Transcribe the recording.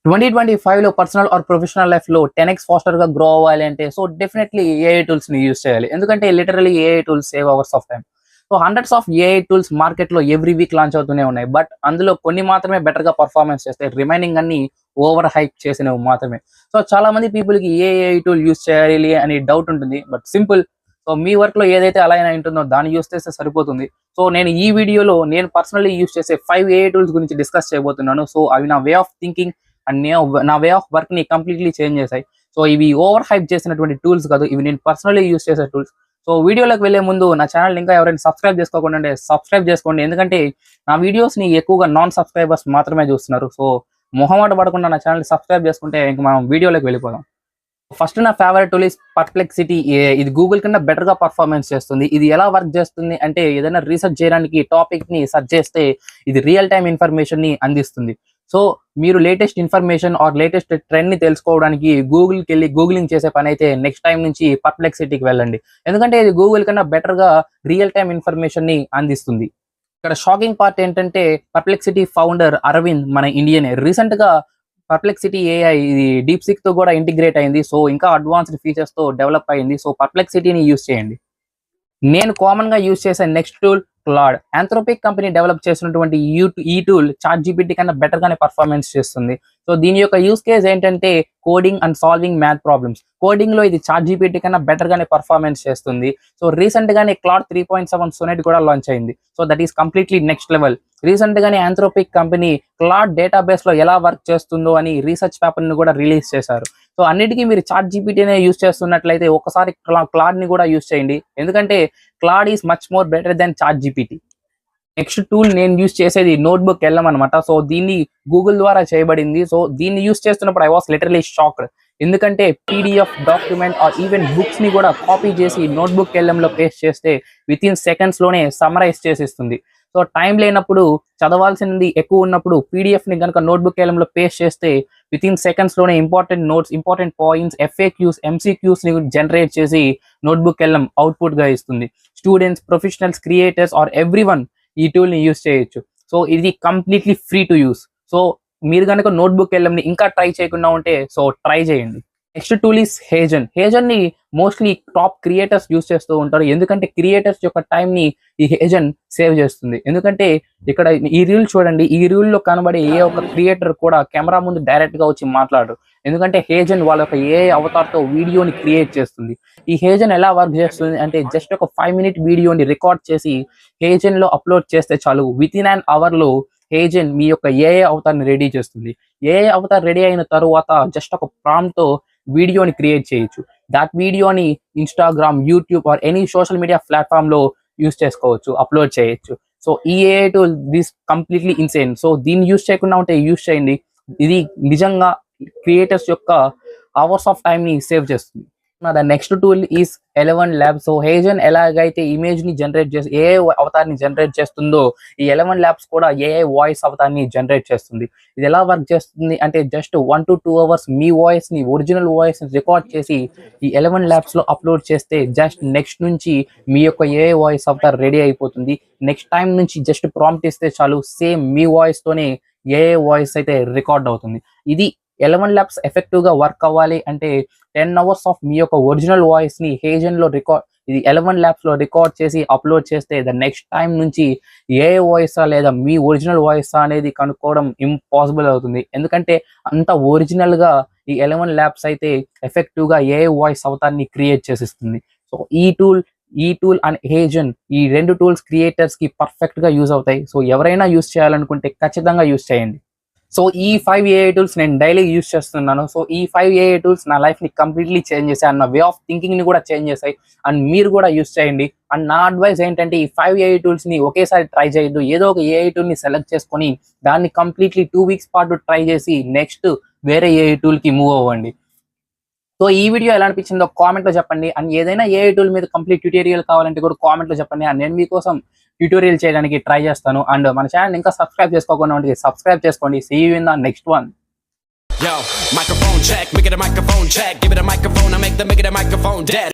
2025లో personal or professional లైఫ్లో 10x ఫాస్టర్గా grow అవ్వాలి అంటే సో డెఫినెట్లీ ఏఐ టూల్స్ని యూజ్ చేయాలి. ఎందుకంటే literally AI tools save hours of time. So hundreds of AI tools మార్కెట్లో every week launch అవుతూనే ఉన్నాయి. బట్ అందులో కొన్ని మాత్రమే బెటర్గా పర్ఫార్మెన్స్ చేస్తాయి. రిమైనింగ్ అన్ని ఓవర్ హైప్ చేసినవి మాత్రమే. సో చాలా మంది పీపుల్కి ఏఐ టూల్ యూజ్ చేయాలి అని డౌట్ ఉంటుంది. But simple. సో మీ వర్క్లో ఏదైతే అలా అయినా ఉంటుందో దాన్ని యూజ్ చేస్తే సరిపోతుంది. సో నేను ఈ వీడియోలో నేను పర్సనల్లీ యూజ్ చేసే 5 ఏఐ టూల్స్ గురించి డిస్కస్ చేయబోతున్నాను. సో అవి నా వే ఆఫ్ థింకింగ్ అండ్ నా వే ఆఫ్ వర్క్ ని కంప్లీట్లీ చేంజ్ చేశాయి. సో ఇవి ఓవర్ హైప్ చేసినటువంటి టూల్స్ కాదు, ఇవి నేను పర్సనల్లీ యూజ్ చేసే టూల్స్. సో వీడియోలోకి వెళ్లే ముందు నా ఛానల్ ఇంకా ఎవరైనా సబ్స్క్రైబ్ చేసుకోకుండా ఉంటే సబ్స్క్రైబ్ చేసుకోండి. ఎందుకంటే నా వీడియోస్ ని ఎక్కువగా నాన్ సబ్స్క్రైబర్స్ మాత్రమే చూస్తున్నారు. సో మొహమాట పడకుండా నా ఛానల్ సబ్స్క్రైబ్ చేసుకుంటే ఇంకా మనం వీడియోలోకి వెళ్ళిపోదాం. ఫస్ట్ నా ఫేవరెట్ టూల్ ఇస్ పర్ప్లెక్సిటీ. ఇది గూగుల్ కన్నా బెటర్ గా పర్ఫార్మెన్స్ చేస్తుంది. ఇది ఎలా వర్క్ చేస్తుంది అంటే ఏదైనా రీసెర్చ్ చేయడానికి టాపిక్ ని సెర్చ్ చేస్తే ఇది రియల్ టైమ్ ఇన్ఫర్మేషన్ ని అందిస్తుంది. సో మీరు latest information are latest trend ని తెలుసుకోవడానికి గూగుల్కి వెళ్ళి గూగులింగ్ చేసే పని అయితే నెక్స్ట్ టైం నుంచి పర్ప్లెక్సిటీకి వెళ్ళండి. ఎందుకంటే ఇది గూగుల్ కన్నా బెటర్ గా రియల్ టైమ్ ఇన్ఫర్మేషన్ ని అందిస్తుంది. ఇక్కడ షాకింగ్ పార్ట్ ఏంటంటే పర్ప్లెక్సిటీ ఫౌండర్ అరవింద్ మన ఇండియన్. రీసెంట్ గా పర్ప్లెక్సిటీ ఏఐ ఇది డీప్ సిక్ తో కూడా ఇంటిగ్రేట్ అయింది. సో ఇంకా అడ్వాన్స్డ్ ఫీచర్స్ తో డెవలప్ అయింది. సో పర్ప్లెక్సిటీని యూజ్ చేయండి. నేను కామన్ గా యూజ్ చేసే next tool Claude. Anthropic company develop చేసినటువంటి ఈ టూల్ చాట్ జీపీటీ కన్నా బెటర్ గానే పర్ఫార్మెన్స్ చేస్తుంది. సో దీని యొక్క యూస్ కేస్ ఏంటంటే coding and solving math problems. Coding లో ఇది చాట్ జీపీటీ కన్నా బెటర్ గానే పర్ఫార్మెన్స్ చేస్తుంది. సో రీసెంట్ గానే క్లాడ్ 3.7 సోనెట్ కూడా లాంచ్ అయింది. So that is completely next level. Recent గానే ఆంథ్రోపిక్ కంపెనీ క్లాడ్ డేటాబేస్ లో ఎలా వర్క్ చేస్తుందో అని రీసెర్చ్ పేపర్ ని కూడా రిలీజ్ చేశారు. సో అన్నిటికీ మీరు చాట్ జీపీటీనే యూజ్ చేస్తున్నట్లయితే ఒకసారి క్లాడ్ ని కూడా యూజ్ చేయండి. ఎందుకంటే Claude is much more better than ChatGPT. Next tool నేను యూజ్ చేసేది నోట్బుక్ ఎల్ఎం అనమాట. సో దీన్ని గూగుల్ ద్వారా చేయబడింది. సో దీన్ని యూజ్ చేస్తున్నప్పుడు ఐ వాస్ లిటరలీ షాక్డ్. ఎందుకంటే PDF document or even books ని కూడా కాపీ చేసి నోట్బుక్ ఎల్ఎం లో పేస్ట్ చేస్తే విత్ ఇన్ సెకండ్స్ లోనే సమరైజ్ చేసిస్తుంది. సో టైం లేనప్పుడు చదవాల్సింది ఎక్కువ ఉన్నప్పుడు పీడిఎఫ్ ని కనుక నోట్బుక్ ఎల్ఎం లో పేస్ట్ చేస్తే విత్ ఇన్ సెకండ్స్ లోనే important notes, important points, FAQs, MCQs ని జనరేట్ చేసి నోట్బుక్ ఎల్ఎం అవుట్పుట్ గా ఇస్తుంది. Students, professionals, creators or everyone ఈ టూల్ ని యూజ్ చేయొచ్చు. సో ఇది completely free to use. So మీరు కనుక నోట్బుక్ ఎల్ఎం ని ఇంకా ట్రై చేయకుండా ఉంటే సో ట్రై చేయండి. Next tool is HeyGen. HeyGen ని మోస్ట్లీ టాప్ క్రియేటర్స్ యూజ్ చేస్తూ ఉంటారు. ఎందుకంటే క్రియేటర్స్ యొక్క టైం ని ఈ హేజన్ సేవ్ చేస్తుంది. ఎందుకంటే ఇక్కడ ఈ రీల్ చూడండి, ఈ రీల్ లో కనబడే ఏ ఒక్క క్రియేటర్ కూడా కెమెరా ముందు డైరెక్ట్ గా వచ్చి మాట్లాడరు. ఎందుకంటే హేజన్ వాళ్ళ యొక్క ఏ అవతార్ తో వీడియోని క్రియేట్ చేస్తుంది. ఈ హేజన్ ఎలా వర్క్ చేస్తుంది అంటే జస్ట్ ఒక 5 minute వీడియోని రికార్డ్ చేసి హేజన్ లో అప్లోడ్ చేస్తే చాలు, విత్ ఇన్ అన్ అవర్ లో హేజన్ మీ యొక్క ఏఐ అవతార్ని రెడీ చేస్తుంది. ఏఐ అవతార్ రెడీ అయిన తరువాత జస్ట్ ఒక ప్రాంప్ట్ తో వీడియోని క్రియేట్ చేయొచ్చు. దాట్ వీడియోని Instagram, YouTube or any social media platform లో యూజ్ చేసుకోవచ్చు, అప్లోడ్ చేయొచ్చు. సో ఈ AI tool this completely insane. So దీన్ని యూజ్ చేయకుండా ఉంటే యూజ్ చేయండి. ఇది నిజంగా క్రియేటర్స్ యొక్క అవర్స్ ఆఫ్ టైం ని సేవ్ చేస్తుంది. The next tool is 11 Labs. So HeyGen ఎలాగైతే ఇమేజ్ ని జనరేట్ చేసి ఏఐ అవతార్ని జనరేట్ చేస్తుందో ఈ 11 Labs కూడా ఏఐ వాయిస్ అవతార్ని జనరేట్ చేస్తుంది. ఇది ఎలా వర్క్ చేస్తుంది అంటే just 1 to 2 hours me voice ని, ఒరిజినల్ వాయిస్ ని రికార్డ్ చేసి ఈ 11 Labs లో అప్లోడ్ చేస్తే జస్ట్ నెక్స్ట్ నుంచి మీ యొక్క ఏఐ వాయిస్ అవతార్ రెడీ అయిపోతుంది. నెక్స్ట్ టైం నుంచి జస్ట్ ప్రాంప్ట్ ఇస్తే చాలు, సేమ్ మీ వాయిస్ తోనే ఏఐ వాయిస్ అయితే రికార్డ్ అవుతుంది. ఇది 11 Labs ఎఫెక్టివ్ గా వర్క్ అవ్వాలి అంటే 10 hours ఆఫ్ మీ యొక్క ఒరిజినల్ వాయిస్ ని హేజన్ లో రికార్డ్, ఇది 11 Labs లో రికార్డ్ చేసి అప్లోడ్ చేస్తే ద నెక్స్ట్ టైం నుంచి ఏ వాయిసా లేదా మీ ఒరిజినల్ వాయిసా అనేది కనుక్కోవడం ఇంపాసిబుల్ అవుతుంది. ఎందుకంటే అంత ఒరిజినల్ గా ఈ 11 Labs అయితే ఎఫెక్టివ్ గా ఏ వాయిస్ అవతాన్ని క్రియేట్ చేసిస్తుంది. సో ఈ టూల్ అండ్ హేజన్, ఈ 2 టూల్స్ క్రియేటర్స్ కి పర్ఫెక్ట్ గా యూజ్ అవుతాయి. సో ఎవరైనా యూజ్ చేయాలనుకుంటే ఖచ్చితంగా యూజ్ చేయండి. సో ఈ 5 ఏఐ టూల్స్ నేను డైలీ యూజ్ చేస్తున్నాను. సో ఈ 5 ఏఐ టూల్స్ నా లైఫ్ ని కంప్లీట్లీ చేంజ్ చేశాయి, నా వే ఆఫ్ థింకింగ్ ని కూడా చేంజ్ చేశాయి. అండ్ మీరు కూడా యూజ్ చేయండి. అండ్ నా అడ్వైస్ ఏంటంటే ఈ 5 ఏఐ టూల్స్ ని ఒకేసారి ట్రై చేయొద్దు. ఏదో ఒక ఏఐ టూల్ ని సెలెక్ట్ చేసుకొని దాన్ని కంప్లీట్లీ 2 weeks పాటు ట్రై చేసి నెక్స్ట్ వేరే ఏఐ టూల్ కి మూవ్ అవ్వండి. సో ఈ వీడియో ఎలా అనిపించిందో కామెంట్ లో చెప్పండి. అండ్ ఏదైనా ఏఐ టూల్ మీద కంప్లీట్ ట్యూటోరియల్ కావాలంటే కూడా కామెంట్ లో చెప్పండి. అండ్ నేను మీకోసం ట్యూటోరియల్ చేయడానికి ట్రై చేస్తాను. అండ్ మన ఛానల్ ఇంకా సబ్స్క్రైబ్ చేసుకోకుండా ఉంటే సబ్స్క్రైబ్ చేసుకోండి. See you in the next one. Yo, microphone check, make it a microphone check. Give it a microphone, I make the microphone dead.